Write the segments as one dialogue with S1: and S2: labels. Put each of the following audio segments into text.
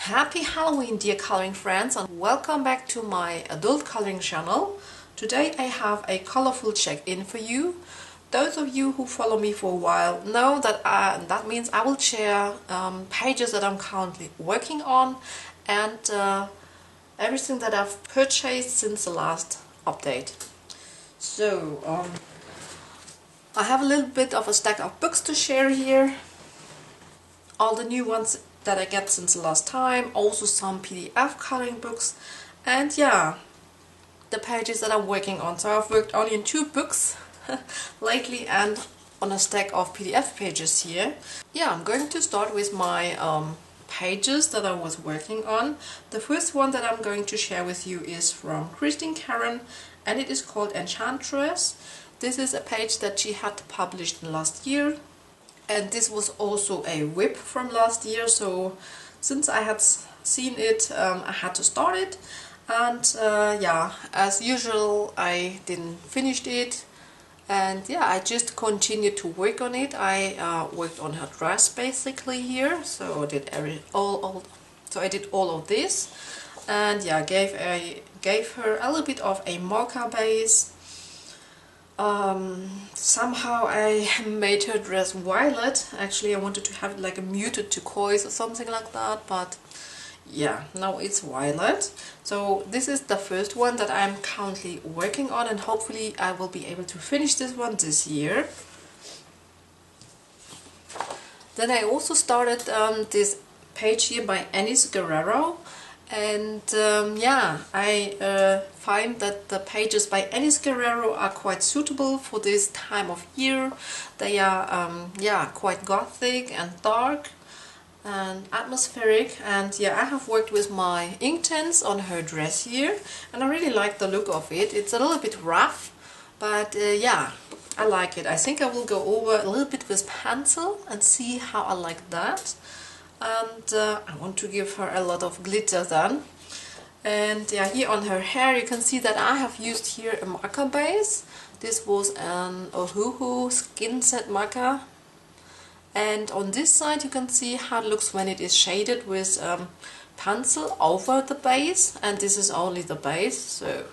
S1: Happy Halloween, dear coloring friends, and welcome back to my adult coloring channel. Today I have a colorful check-in for you. Those of you who follow me for a while know that that means I will share pages that I'm currently working on and everything that I've purchased since the last update. So I have a little bit of a stack of books to share here. All the new ones that I get since the last time, also some PDF coloring books, and yeah, the pages that I'm working on. So I've worked only in 2 books lately and on a stack of PDF pages here. Yeah, I'm going to start with my pages that I was working on. The first one that I'm going to share with you is from Christl Karron, and it is called Enchantress. This is a page that she had published last year. And this was also a WIP from last year, so since I had seen it, I had to start it. And yeah, as usual, I didn't finish it. And yeah, I just continued to work on it. I worked on her dress basically here, so I did I did all of this. And yeah, gave her a little bit of a marker base. Somehow I made her dress violet. Actually, I wanted to have it like a muted turquoise or something like that, but yeah, now it's violet. So this is the first one that I'm currently working on, and hopefully I will be able to finish this one this year. Then I also started this page here by Enys Guerrero. And yeah, I find that the pages by Enys Guerrero are quite suitable for this time of year. They are yeah, quite gothic and dark and atmospheric, and yeah, I have worked with my ink tints on her dress here, and I really like the look of it. It's a little bit rough, but yeah, I like it. I think I will go over a little bit with pencil and see how I like that. And I want to give her a lot of glitter then. And yeah, here on her hair you can see that I have used here a marker base. This was an Ohuhu skin set marker. And on this side you can see how it looks when it is shaded with pencil over the base. And this is only the base, so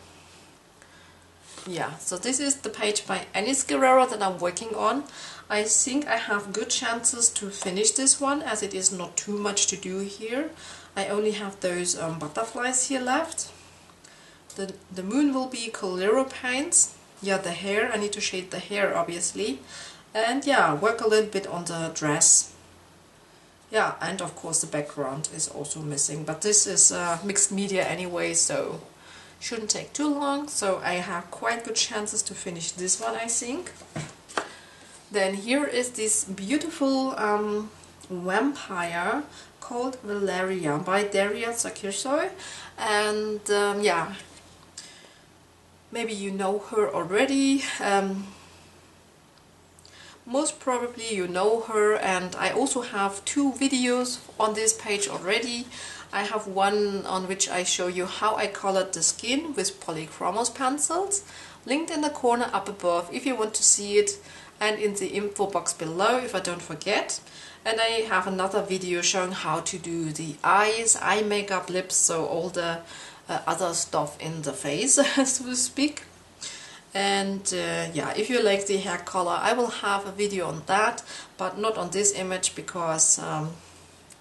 S1: yeah, so this is the page by Enys Guerrero that I'm working on. I think I have good chances to finish this one, as it is not too much to do here. I only have those butterflies here left. The moon will be Coloriage paints. Yeah, the hair, I need to shade the hair obviously. And yeah, work a little bit on the dress. Yeah, and of course the background is also missing, but this is mixed media anyway, so shouldn't take too long. So I have quite good chances to finish this one, I think. Then here is this beautiful vampire called Valeria by Derya Cakirsoy, and yeah, maybe you know her already. Most probably you know her, and I also have 2 videos on this page already. I have one on which I show you how I colored the skin with polychromos pencils, linked in the corner up above if you want to see it, and in the info box below if I don't forget. And I have another video showing how to do the eyes, eye makeup, lips, so all the other stuff in the face, so to speak. And yeah, if you like the hair color, I will have a video on that, but not on this image because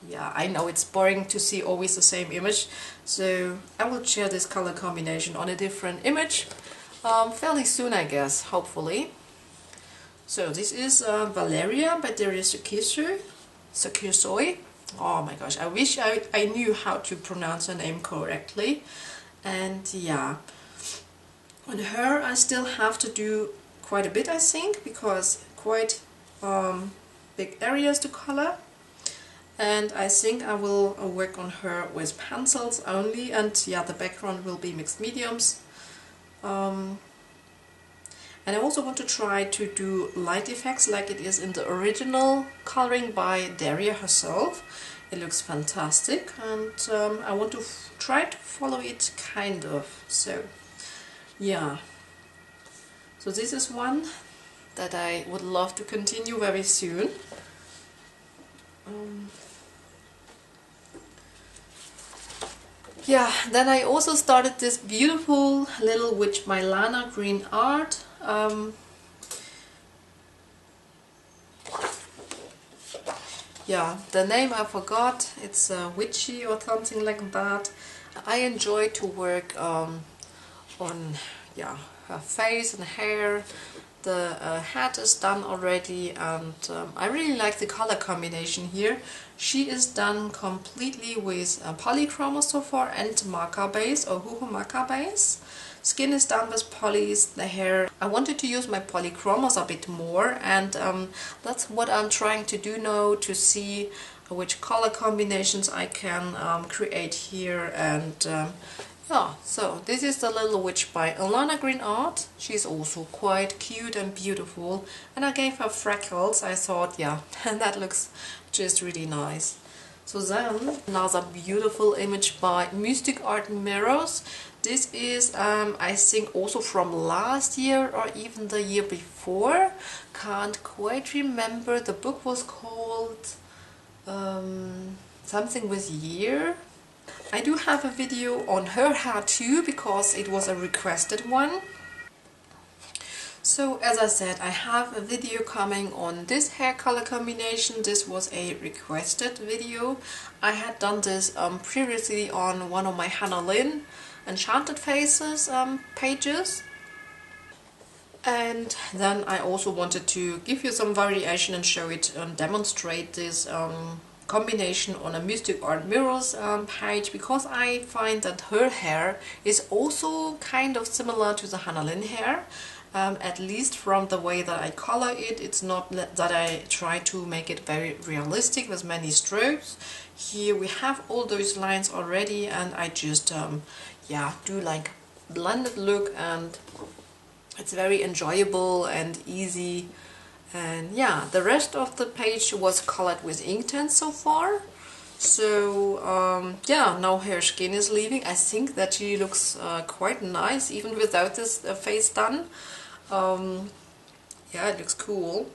S1: yeah, I know it's boring to see always the same image, so I will share this color combination on a different image fairly soon, I guess, hopefully. So this is Valeria by Derya Cakirsoy. Oh my gosh, I wish I knew how to pronounce her name correctly. And yeah, on her I still have to do quite a bit, I think, because quite big areas to color. And I think I will work on her with pencils only, and yeah, the background will be mixed mediums. And I also want to try to do light effects like it is in the original coloring by Derya herself. It looks fantastic, and I want to try to follow it kind of. So yeah, so this is one that I would love to continue very soon. Yeah, then I also started this beautiful little witch by Lana Green Art. Yeah, the name I forgot, it's witchy or something like that. I enjoy to work on yeah, her face and hair. The hat is done already, and I really like the color combination here. She is done completely with polychroma so far and marker base or Huhu marker base. Skin is done with polys, the hair. I wanted to use my polychromos a bit more, and that's what I'm trying to do now, to see which color combinations I can create here. And yeah, so this is the little witch by Lana Green Art. She's also quite cute and beautiful, and I gave her freckles. I thought, yeah, that looks just really nice. So then, another beautiful image by MysticArtMirros. This is, I think, also from last year or even the year before. Can't quite remember. The book was called something with year. I do have a video on her hair too, because it was a requested one. So as I said, I have a video coming on this hair color combination. This was a requested video. I had done this previously on one of my Hannah Lynn Enchanted Faces pages. And then I also wanted to give you some variation and show it and demonstrate this combination on a MysticArtMirros page, because I find that her hair is also kind of similar to the Hannah Lynn hair. At least from the way that I color it. It's not that I try to make it very realistic with many strokes. Here we have all those lines already, and I just yeah, do like blended look, and it's very enjoyable and easy. And yeah, the rest of the page was colored with Inktense so far. So yeah, now her skin is leaving. I think that she looks quite nice even without this face done. Yeah, it looks cool.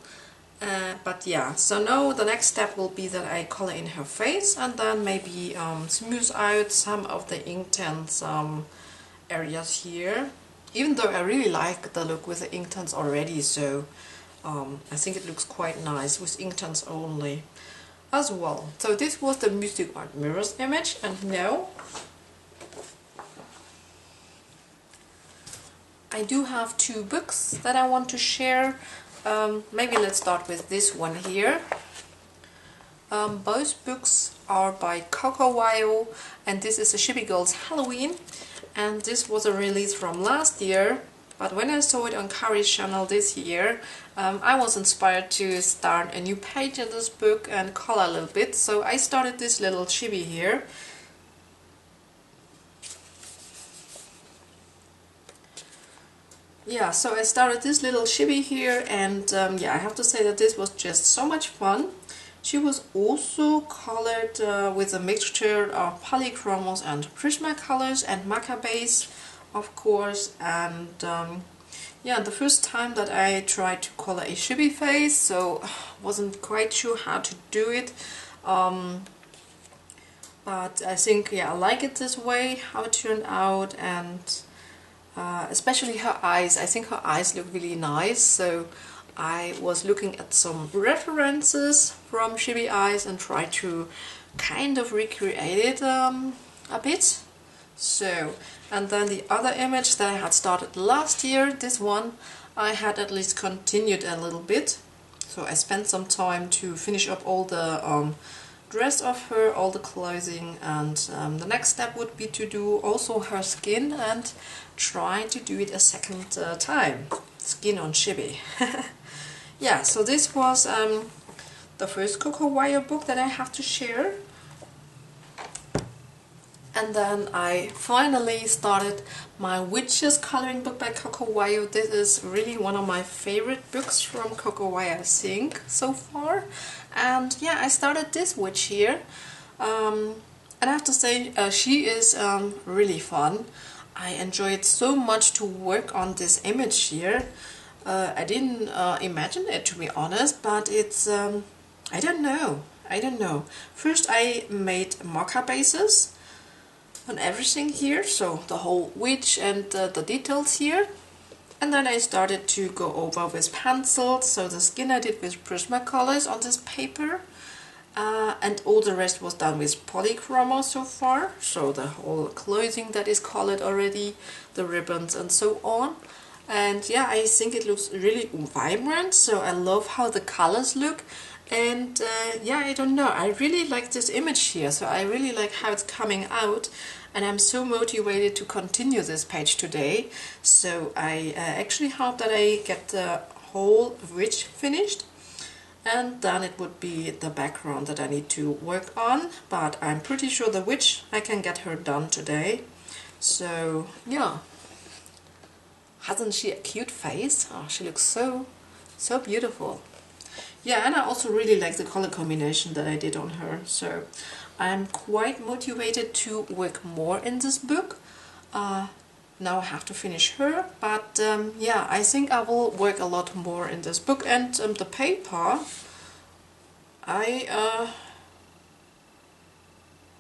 S1: But yeah, so now the next step will be that I color in her face, and then maybe smooth out some of the Inktense areas here. Even though I really like the look with the Inktense already, so I think it looks quite nice with Inktense only as well. So this was the MysticArtMirros image, and now I do have two books that I want to share. Maybe let's start with this one here. Both books are by Coco Wyo, and this is a Chibi Girls Halloween, and this was a release from last year, but when I saw it on Kari's channel this year, I was inspired to start a new page in this book and color a little bit, so I started this little chibi here. Yeah, so I started this little chibi here, and yeah, I have to say that this was just so much fun. She was also colored with a mixture of polychromos and Prismacolors and marker base, of course. And yeah, the first time that I tried to color a chibi face, so wasn't quite sure how to do it. But I think, yeah, I like it this way, how it turned out, and especially her eyes. I think her eyes look really nice, so I was looking at some references from Chibi eyes and tried to kind of recreate it a bit. So, and then the other image that I had started last year, this one, I had at least continued a little bit. So I spent some time to finish up all the dress of her, all the clothing, and the next step would be to do also her skin and try to do it a second time. Skin on Chibi. Yeah, so this was the first Coco Wyo book that I have to share. And then I finally started my Witches coloring book by Coco Wyo. This is really one of my favorite books from Coco Wyo, I think, so far. And yeah, I started this witch here. And I have to say, she is really fun. I enjoyed so much to work on this image here. I didn't imagine it, to be honest, but it's, I don't know. First I made marker bases. on everything here, so the whole witch and the details here. And then I started to go over with pencils, so the skin I did with Prismacolors on this paper. And all the rest was done with polychroma so far, so the whole clothing that is colored already, the ribbons and so on. And yeah, I think it looks really vibrant, so I love how the colors look. And yeah, I don't know, I really like this image here, so I really like how it's coming out. And I'm so motivated to continue this page today, so I actually hope that I get the whole witch finished. And then it would be the background that I need to work on, but I'm pretty sure the witch, I can get her done today. So yeah, hasn't she a cute face? Oh, she looks so beautiful. Yeah, and I also really like the color combination that I did on her, so I'm quite motivated to work more in this book. Now I have to finish her, but yeah, I think I will work a lot more in this book. And the paper, I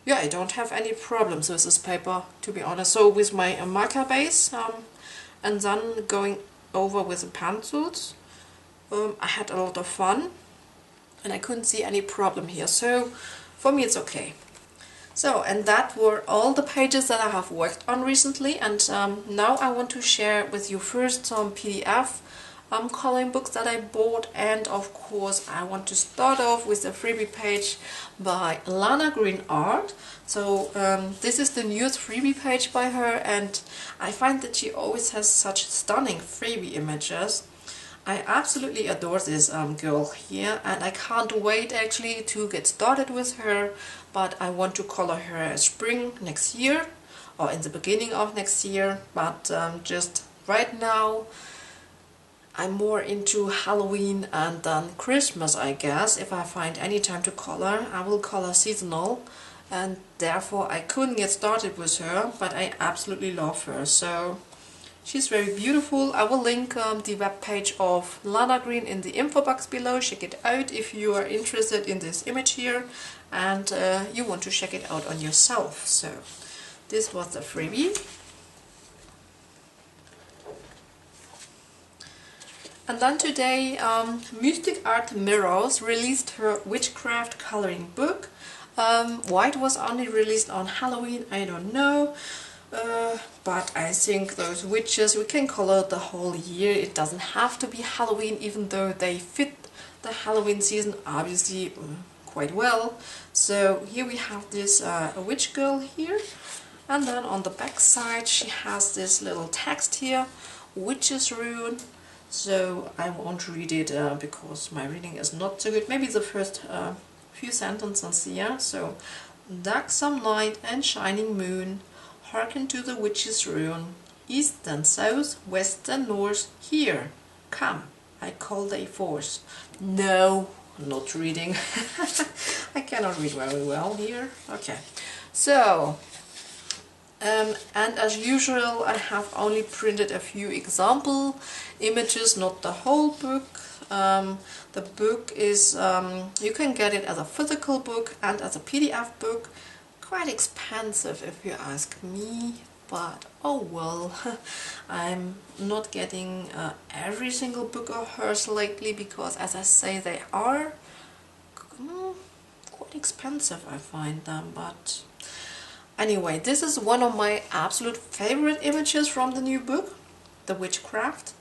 S1: don't have any problems with this paper, to be honest. So with my marker base and then going over with the pencils, I had a lot of fun and I couldn't see any problem here, so for me it's okay. So, and that were all the pages that I have worked on recently, and now I want to share with you first some PDF coloring books that I bought, and of course I want to start off with a freebie page by Lana Green Art. So this is the newest freebie page by her, and I find that she always has such stunning freebie images. I absolutely adore this girl here, and I can't wait actually to get started with her, but I want to color her spring next year or in the beginning of next year, but just right now I'm more into Halloween and then Christmas, I guess. If I find any time to color, I will color seasonal, and therefore I couldn't get started with her, but I absolutely love her. So she's very beautiful. I will link the web page of Lana Green in the info box below. Check it out if you are interested in this image here and you want to check it out on yourself. So this was the freebie. And then today MysticArtMirros released her witchcraft coloring book. Why it was only released on Halloween, I don't know. But I think those witches we can color the whole year. It doesn't have to be Halloween, even though they fit the Halloween season obviously quite well. So here we have this witch girl here, and then on the back side she has this little text here, witch's rune. So I won't read it because my reading is not so good. Maybe the first few sentences here. So, darksome night and shining moon, hearken to the witch's rune, east and south, west and north, here, come, I call thy forth. No, not reading. I cannot read very well here. Okay, so, and as usual I have only printed a few example images, not the whole book. The book is, you can get it as a physical book and as a PDF book. Quite expensive if you ask me, but oh well. I'm not getting every single book of hers lately because, as I say, they are quite expensive, I find them. But anyway, this is one of my absolute favorite images from the new book, The Witchcraft,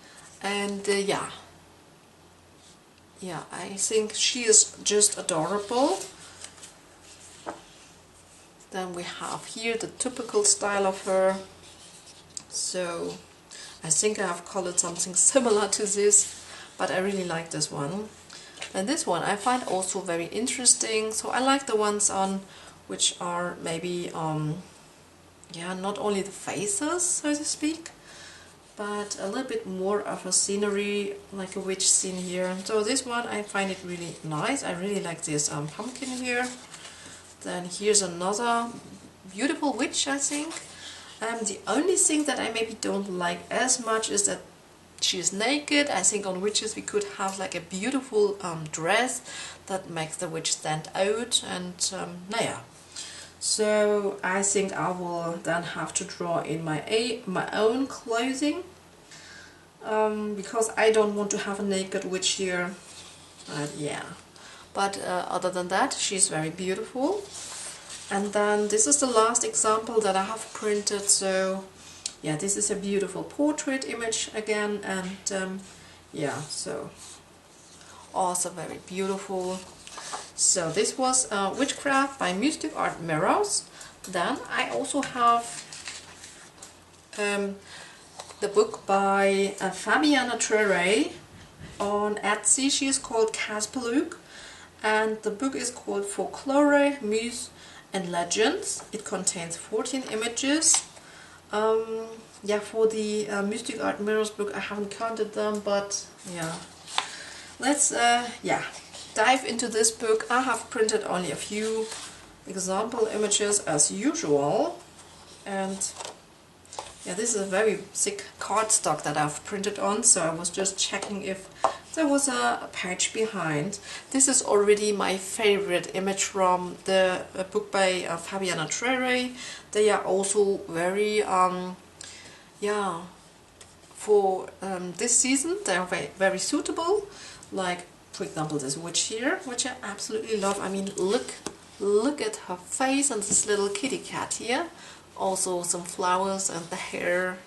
S1: and yeah, I think she is just adorable. Then we have here the typical style of her. So I think I have colored something similar to this, but I really like this one. And this one I find also very interesting. So I like the ones on which are maybe yeah, not only the faces, so to speak, but a little bit more of a scenery, like a witch scene here. So this one I find it really nice. I really like this pumpkin here. Then here's another beautiful witch, I think. The only thing that I maybe don't like as much is that she is naked. I think on witches we could have like a beautiful dress that makes the witch stand out, and naja. So I think I will then have to draw in my own clothing, because I don't want to have a naked witch here. Yeah, but other than that, she's very beautiful. And then this is the last example that I have printed. So yeah, this is a beautiful portrait image again, and yeah, so also very beautiful. So this was Witchcraft by MysticArtMirros. Then I also have the book by Fabiana Trerè on Etsy. She is called Caspeluk, and the book is called Folklore, Myths and Legends. It contains 14 images. Yeah, for the MysticArtMirros book I haven't counted them, but yeah. Let's yeah, dive into this book. I have printed only a few example images as usual, and yeah, this is a very thick cardstock that I've printed on, so I was just checking if there was a page behind. This is already my favorite image from the book by Fabiana Trerè. They are also very yeah, for this season they're very suitable. Like, for example, this witch here, which I absolutely love. I mean, look at her face and this little kitty cat here. Also some flowers and the hair.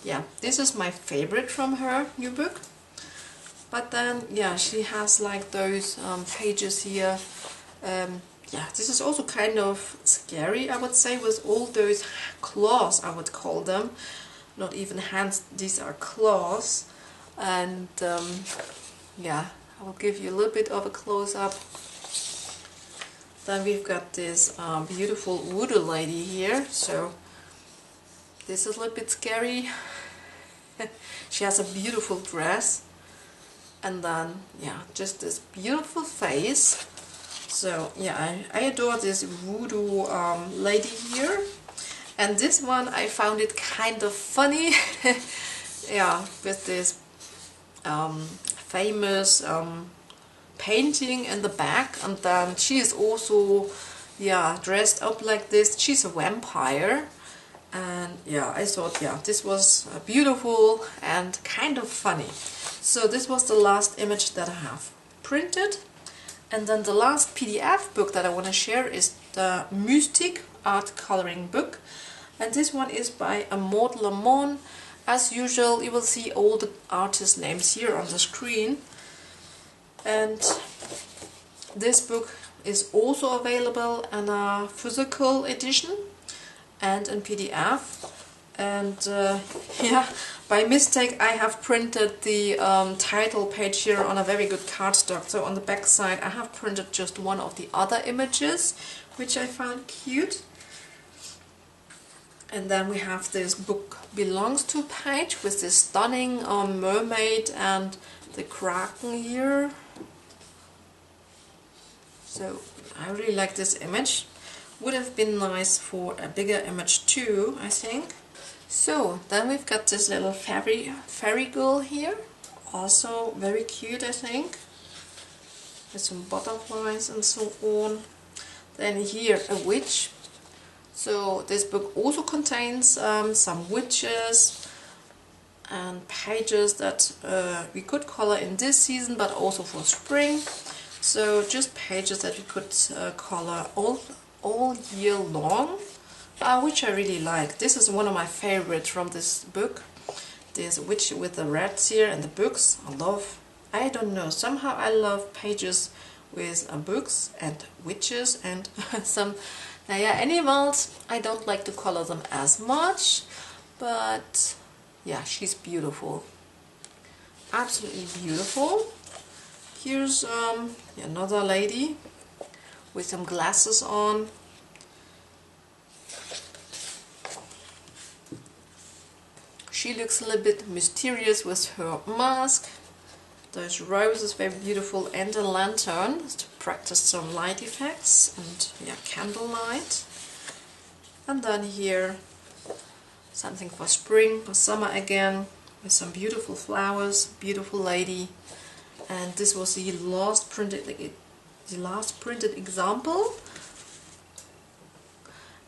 S1: Yeah, this is my favorite from her new book. But then, yeah, she has like those pages here. Yeah, this is also kind of scary, I would say, with all those claws, I would call them. Not even hands, these are claws. And yeah, I will give you a little bit of a close-up. Then we've got this beautiful voodoo lady here, so this is a little bit scary. She has a beautiful dress, and then yeah, just this beautiful face. So yeah, I adore this voodoo lady here. And this one I found it kind of funny. Yeah, with this famous painting in the back, and then she is also, yeah, dressed up like this. She's a vampire, and yeah, I thought, yeah, this was beautiful and kind of funny. So this was the last image that I have printed. And then the last PDF book that I want to share is the Mystic Art Coloring book, and this one is by Lemoine. As usual, you will see all the artist names here on the screen. And this book is also available in a physical edition and in PDF. And yeah, by mistake I have printed the title page here on a very good cardstock. So on the back side I have printed just one of the other images, which I found cute. And then we have this book belongs to page with this stunning mermaid and the kraken here. So I really like this image. Would have been nice for a bigger image too, I think. So then we've got this little fairy girl here, also very cute, I think, with some butterflies and so on. Then here a witch. So this book also contains some witches and pages that we could color in this season, but also for spring. So just pages that we could color all year long, which I really like. This is one of my favorites from this book. This witch with the rats here and the books. I don't know, somehow I love pages with books and witches and some animals. I don't like to color them as much, but yeah, she's beautiful. Absolutely beautiful. Here's another lady with some glasses on. She looks a little bit mysterious with her mask. Those roses, very beautiful, and a lantern to practice some light effects and yeah, candlelight. And then here something for spring, for summer again, with some beautiful flowers, beautiful lady. And this was the last printed example.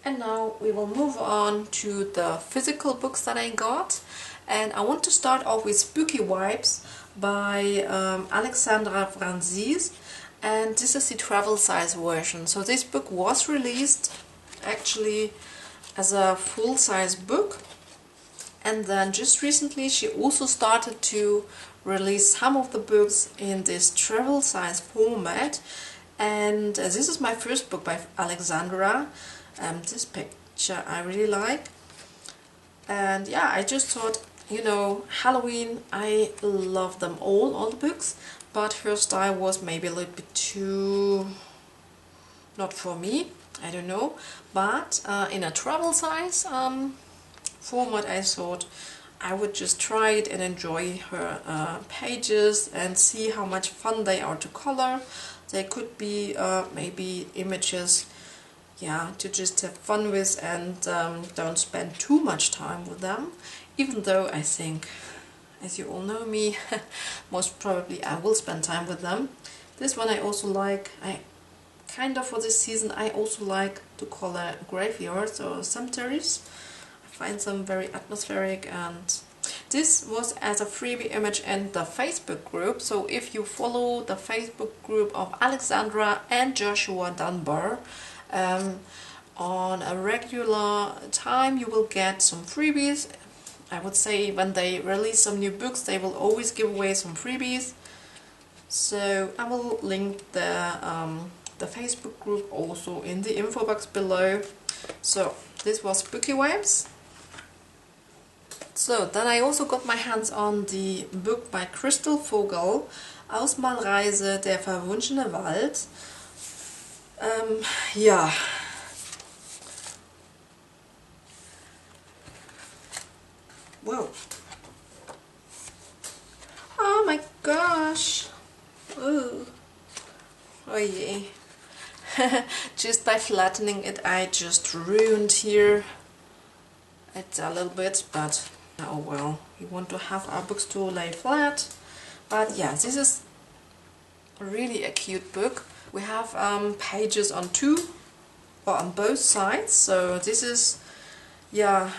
S1: And now we will move on to the physical books that I got. And I want to start off with Spooky Vibes by Alexandra Franzese. And this is the travel size version. So this book was released actually as a full-size book. And then just recently she also started to release some of the books in this travel size format. And this is my first book by Alexandra. This picture I really like. And yeah, I just thought, you know, Halloween, I love them all the books, but her style was maybe a little bit too not for me, I don't know. But in a travel size format, I thought I would just try it and enjoy her pages and see how much fun they are to color. They could be maybe images, yeah, to just have fun with and don't spend too much time with them. Even though I think, as you all know me, most probably I will spend time with them. This one I also like. I kind of for this season I also like to color graveyards or cemeteries. I find them very atmospheric, and this was as a freebie image in the Facebook group. So if you follow the Facebook group of Alexandra and Joshua Dunbar on a regular time, you will get some freebies. I would say when they release some new books, they will always give away some freebies. So I will link the Facebook group also in the info box below. So this was Spooky Vibes. So then I also got my hands on the book by Christl Vogl, Ausmalreise, der verwunschene Wald. Yeah. Whoa. Oh my gosh. Ooh. Oh yeah. Just by flattening it, I just ruined here. It's a little bit, but oh well. We want to have our books to lay flat. But yeah, this is really a cute book. We have pages on both sides. So this is, yeah,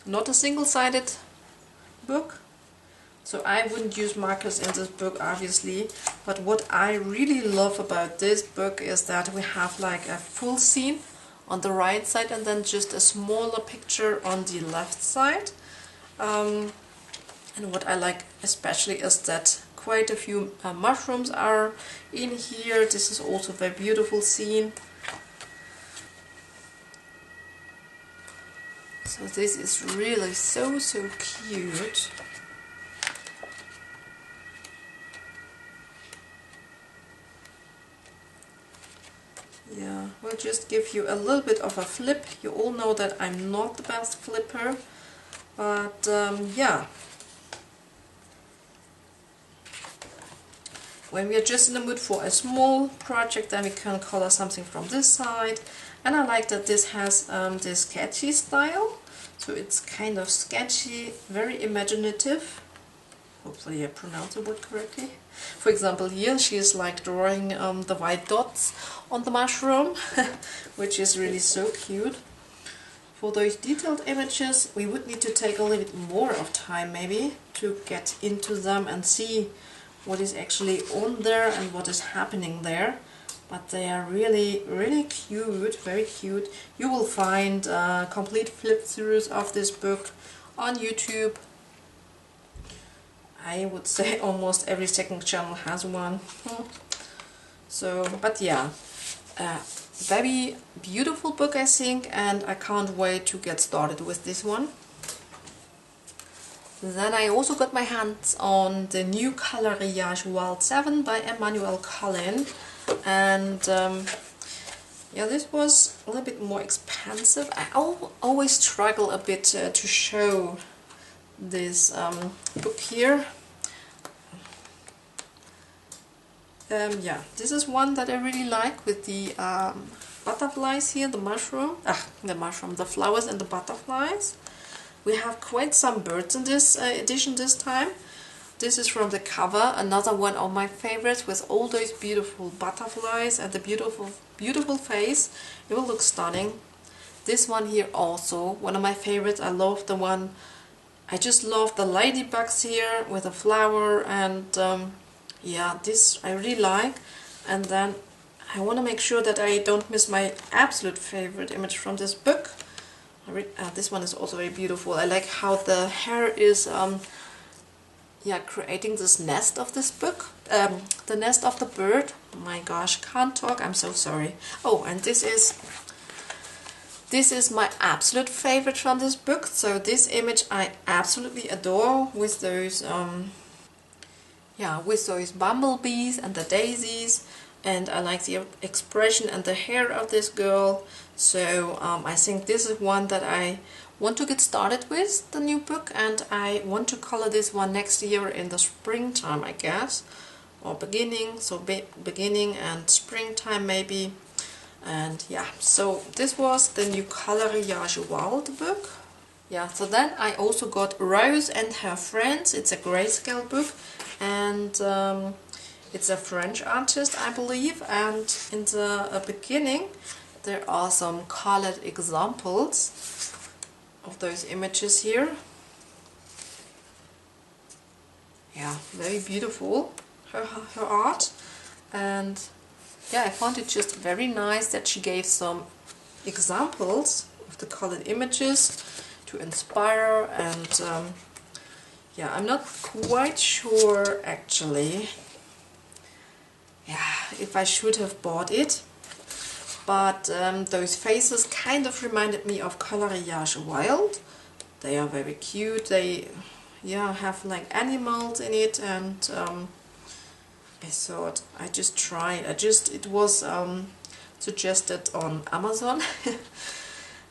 S1: not a single-sided book. So I wouldn't use markers in this book, obviously. But what I really love about this book is that we have like a full scene on the right side and then just a smaller picture on the left side. And what I like especially is that quite a few mushrooms are in here. This is also a very beautiful scene. So this is really so cute. Yeah, we'll just give you a little bit of a flip. You all know that I'm not the best flipper, but yeah. When we are just in the mood for a small project, then we can color something from this side. And I like that this has this sketchy style. So it's kind of sketchy, very imaginative. Hopefully I pronounced the word correctly. For example, here she is like drawing the white dots on the mushroom, which is really so cute. For those detailed images, we would need to take a little bit more of time maybe to get into them and see what is actually on there and what is happening there. But they are really cute, very cute. You will find complete flip-throughs of this book on YouTube. I would say almost every second channel has one. So, but yeah, very beautiful book I think, and I can't wait to get started with this one. Then I also got my hands on the new Coloriage Wald 7 by Emmanuelle Colin, and yeah, this was a little bit more expensive. I always struggle a bit to show this book here. Yeah, this is one that I really like with the butterflies here, the flowers and the butterflies. We have quite some birds in this edition this time. This is from the cover, another one of my favorites with all those beautiful butterflies and the beautiful face. It will look stunning. This one here also, one of my favorites. I love the one, I just love the ladybugs here with a flower, and yeah, this I really like. And then I want to make sure that I don't miss my absolute favorite image from this book. This one is also very beautiful. I like how the hair is yeah, creating this nest of this book, the nest of the bird. Oh my gosh, can't talk, I'm so sorry. Oh, and this is my absolute favorite from this book. So this image I absolutely adore, with those yeah, with those bumblebees and the daisies, and I like the expression and the hair of this girl. So I think this is one that I want to get started with, the new book, and I want to color this one next year in the springtime, I guess, or beginning, so beginning and springtime maybe. And yeah, so this was the new Coloriage Wald book. Yeah, so then I also got Rose and Her Friends. It's a grayscale book, and it's a French artist, I believe, and in the beginning there are some colored examples of those images here. Yeah, very beautiful, her art. And yeah, I found it just very nice that she gave some examples of the colored images to inspire. And yeah, I'm not quite sure actually, yeah, if I should have bought it, but those faces kind of reminded me of Coloriage Wald. They are very cute. They, yeah, have like animals in it, and I thought I just tried. It was suggested on Amazon,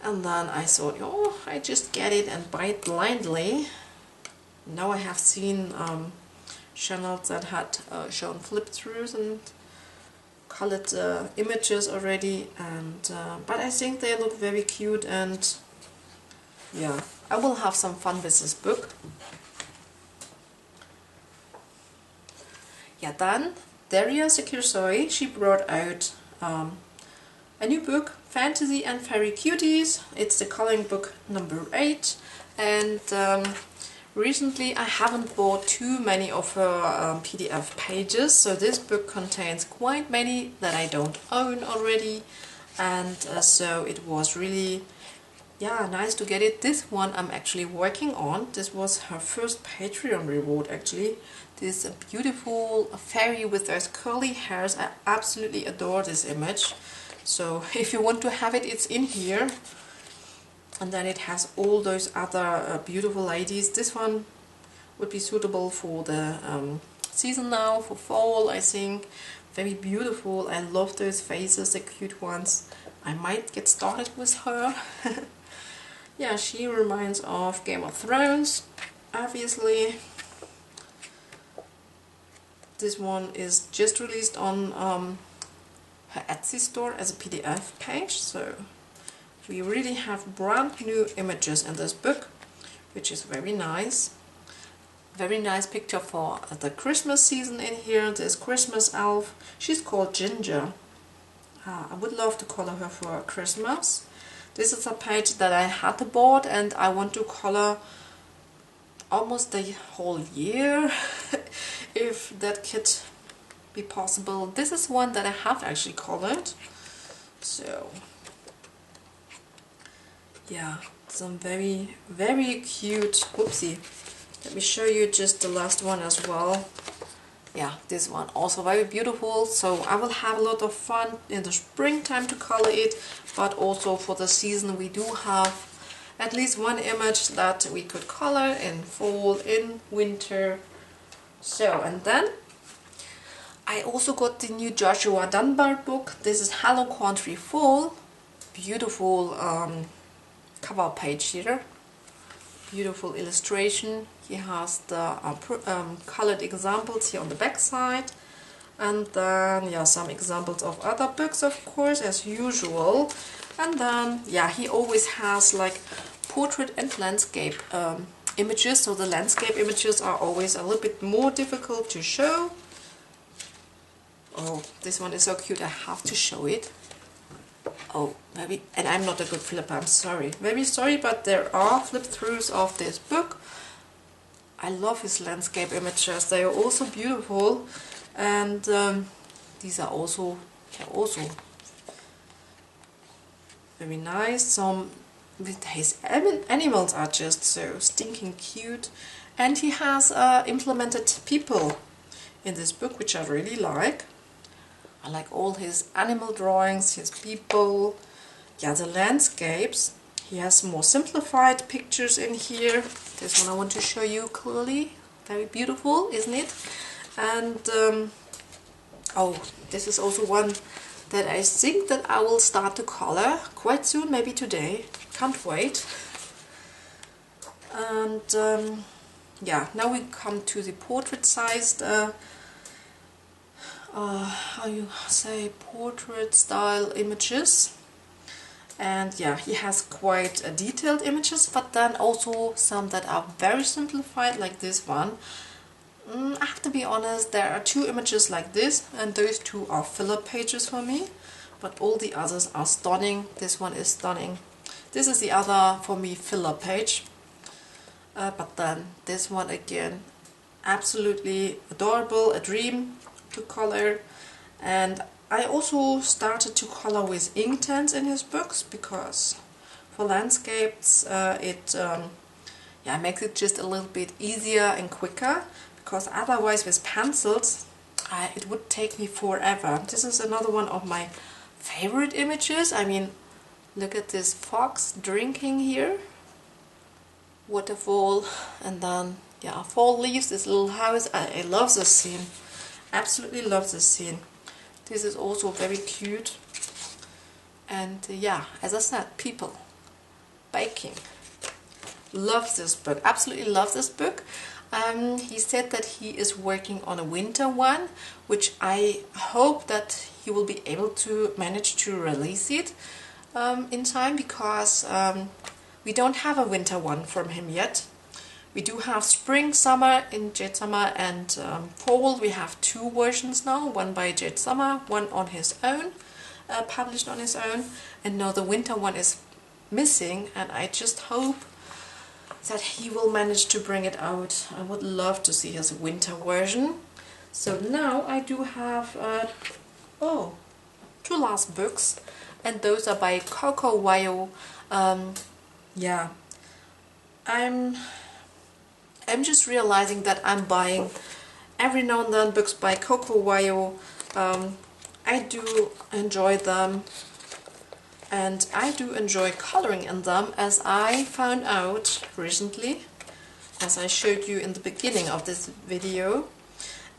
S1: and then I thought, oh, I just get it and buy it blindly. Now I have seen channels that had shown flip-throughs and colored images already, and but I think they look very cute, and yeah, I will have some fun with this book. Yeah, then Derya Cakirsoy, she brought out a new book, Fantasy and Fairy Cuties. It's the coloring book number 8, and recently I haven't bought too many of her PDF pages, so this book contains quite many that I don't own already, and so it was really, yeah, nice to get it. This one I'm actually working on. This was her first Patreon reward actually. This beautiful fairy with those curly hairs. I absolutely adore this image. So if you want to have it, it's in here. And then it has all those other beautiful ladies. This one would be suitable for the season now, for fall, I think. Very beautiful. I love those faces, the cute ones. I might get started with her. Yeah, she reminds of Game of Thrones, obviously. This one is just released on her Etsy store as a PDF page, so we really have brand new images in this book, which is very nice. Very nice picture for the Christmas season in here. This Christmas elf, she's called Ginger. I would love to color her for Christmas. This is a page that I had bought, and I want to color almost the whole year, if that could be possible. This is one that I have actually colored, so yeah, some very, very cute. Whoopsie. Let me show you just the last one as well. Yeah, this one also very beautiful. So I will have a lot of fun in the springtime to color it, but also for the season we do have at least one image that we could color in fall, in winter. So, and then I also got the new Joshua Dunbar book. This is Hello Country Fall. Beautiful cover page here. Beautiful illustration. He has the colored examples here on the back side, and then yeah, some examples of other books, of course, as usual. And then yeah, he always has like portrait and landscape images, so the landscape images are always a little bit more difficult to show. Oh, this one is so cute, I have to show it. Oh, maybe, and I'm not a good flipper, I'm sorry. Very sorry, but there are flip-throughs of this book. I love his landscape images, they are also beautiful. And these are also very nice. Some with his animals are just so stinking cute. And he has implemented people in this book, which I really like. I like all his animal drawings, his people, yeah, the landscapes. He has more simplified pictures in here. This one I want to show you clearly. Very beautiful, isn't it? And oh, this is also one that I think that I will start to color quite soon, maybe today. Can't wait. And yeah, now we come to the portrait-sized how you say, portrait style images. And yeah, he has quite detailed images, but then also some that are very simplified, like this one. I have to be honest, there are 2 images like this, and those 2 are filler pages for me, but all the others are stunning. This one is stunning. This is the other, for me, filler page. But then this one again, absolutely adorable, a dream to color. And I also started to color with Inktense in his books, because for landscapes yeah, makes it just a little bit easier and quicker, because otherwise with pencils it would take me forever. This is another one of my favorite images. I mean, look at this fox drinking here, waterfall, and then yeah, fall leaves, this little house. I love this scene, absolutely love this scene. This is also very cute. And yeah, as I said, people, baking. Love this book, absolutely love this book. He said that he is working on a winter one, which I hope that he will be able to manage to release it in time, because we don't have a winter one from him yet. We do have spring, summer in Jade Summer, and fall. We have 2 versions now, one by Jade Summer, one on his own, published on his own, and now the winter one is missing, and I just hope that he will manage to bring it out. I would love to see his winter version. So now I do have 2 last books, and those are by Coco Wyo. Yeah, I'm just realizing that I'm buying every now and then books by Coco Wyo. I do enjoy them, and I do enjoy coloring in them, as I found out recently, as I showed you in the beginning of this video.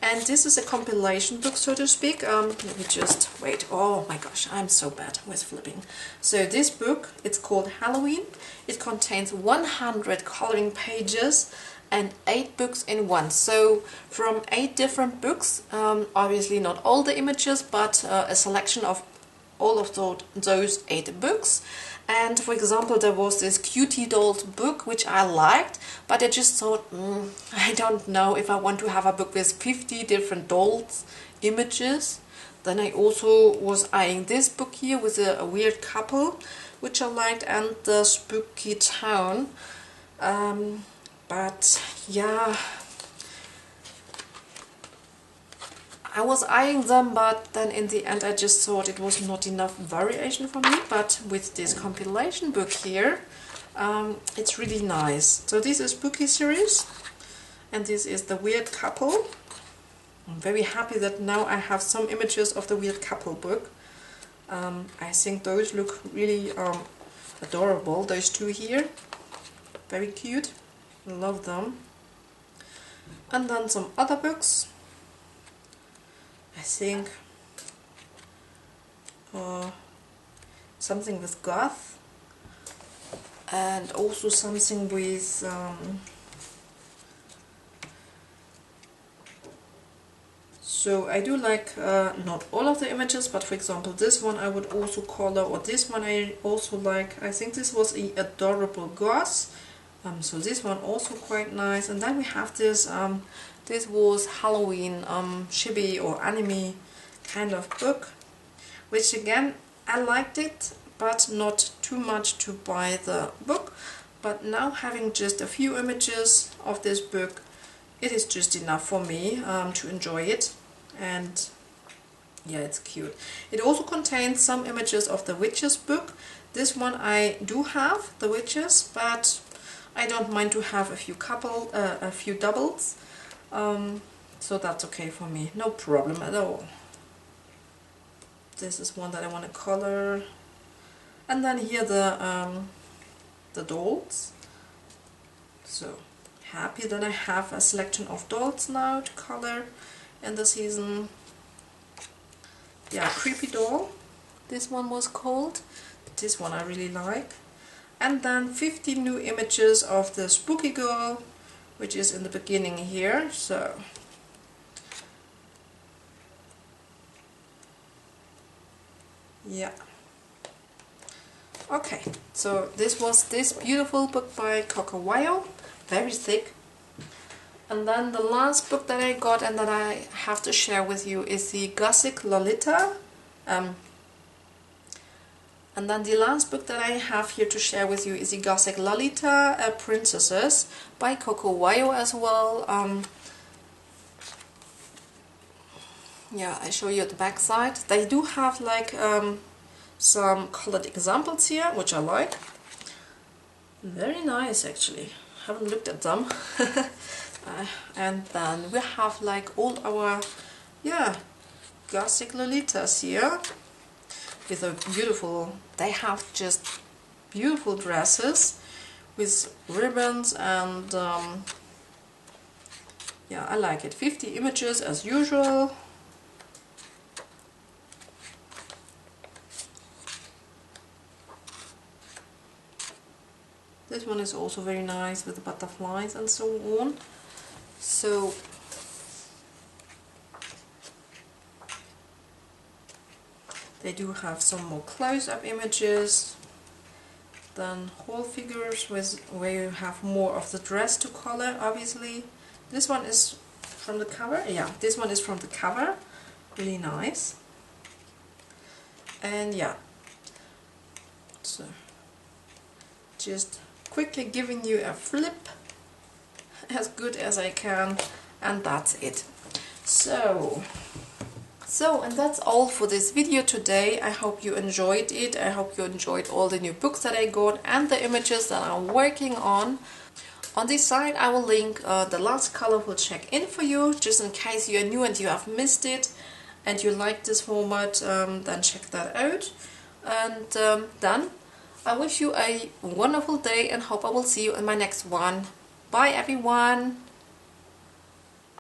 S1: And this is a compilation book, so to speak. Let me just wait. Oh my gosh, I'm so bad with flipping. So this book, it's called Halloween. It contains 100 coloring pages and 8 books in one. So from 8 different books, obviously not all the images, but a selection of all of those 8 books. And for example, there was this Cutie doll book which I liked, but I just thought, I don't know if I want to have a book with 50 different dolls images. Then I also was eyeing this book here with a weird couple, which I liked, and the Spooky Town. But yeah, I was eyeing them, but then in the end I just thought it was not enough variation for me. But with this compilation book here, it's really nice. So this is Spooky series, and this is the Weird Couple. I'm very happy that now I have some images of the Weird Couple book. I think those look really adorable, those 2 here. Very cute, love them. And then some other books. I think something with goth, and also something with so I do like not all of the images, but for example this one I would also color, or this one I also like. I think this was a adorable goth, so this one also quite nice. And then we have this this was Halloween Chibi or anime kind of book, which again I liked it, but not too much to buy the book. But now having just a few images of this book, it is just enough for me to enjoy it. And yeah, it's cute. It also contains some images of the Witches book. This one I do have, the Witches, but I don't mind to have a few doubles. So that's okay for me, no problem at all. This is one that I want to color. And then here the dolls. So happy that I have a selection of dolls now to color in the season. Yeah, Creepy Doll, this one was called. This one I really like. And then 50 new images of the Spooky Girl, which is in the beginning here. So yeah. Okay, so this was this beautiful book by Coco Wyo, very thick. And then the last book that I got and that I have to share with you is the Gothic Lolita. And then the last book that I have here to share with you is the Gothic Lolita Princesses by Coco Wyo as well. Yeah, I show you the back side. They do have like some colored examples here, which I like. Very nice actually. Haven't looked at them. And then we have like all our Gothic Lolitas here with a beautiful, they have just beautiful dresses with ribbons and yeah, I like it. 50 images as usual. This one is also very nice with the butterflies and so on. So they do have some more close-up images, then whole figures with where you have more of the dress to color, obviously. This one is from the cover. Yeah, this one is from the cover. Really nice. And yeah, so just quickly giving you a flip as good as I can, and that's it. So and that's all for this video today. I hope you enjoyed it. I hope you enjoyed all the new books that I got and the images that I'm working on. On this side I will link the last colorful check-in for you, just in case you are new and you have missed it and you like this format, then check that out. And then I wish you a wonderful day and hope I will see you in my next one. Bye everyone!